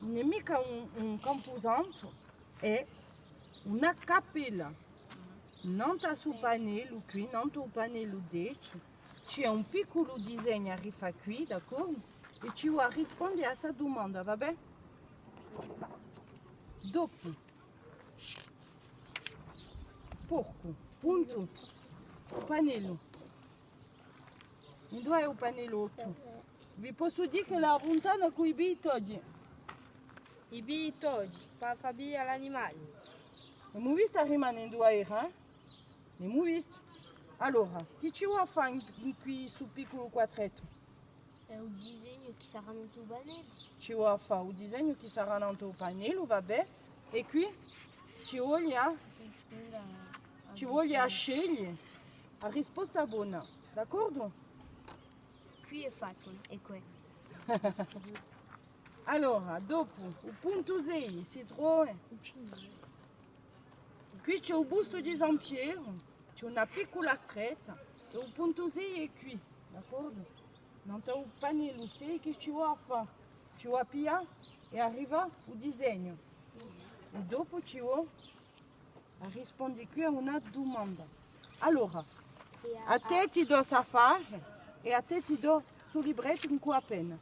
mica un camposanto, è una cappella. Non sta sul pannello qui, non sul pannello 10. C'è un piccolo disegno arriva qui, d'accordo? E ci vuoi rispondere a questa domanda, va bene? Dopo, porco, punto, pannello. Dove è il pannello 8? Vi posso dire che la lontana con i bitoggi. I bitoggi, fa via l'animale. Abbiamo visto rimanendo a era? Abbiamo visto. Allora, che ci vuoi fare qui sul piccolo quadretto? È un disegno che sarà nel tuo pannello. Ci vuoi fare un disegno che sarà nel tuo pannello, va bene? E qui ci voglia scegliere la risposta buona, d'accordo? Qui è fatto, e qui. Allora, dopo, il punto 6 si trova. Qui c'è il busto di San Piero, c'è una piccola stretta e il punto 6 è qui, d'accordo? Non c'è il pannello 6 che ci vuoi fare, ci vuoi pigliare e arriva il disegno. E dopo ci vuoi rispondere qui a una domanda. Allora, a te ti do sa fare e a te ti do sul libretto con qua penna.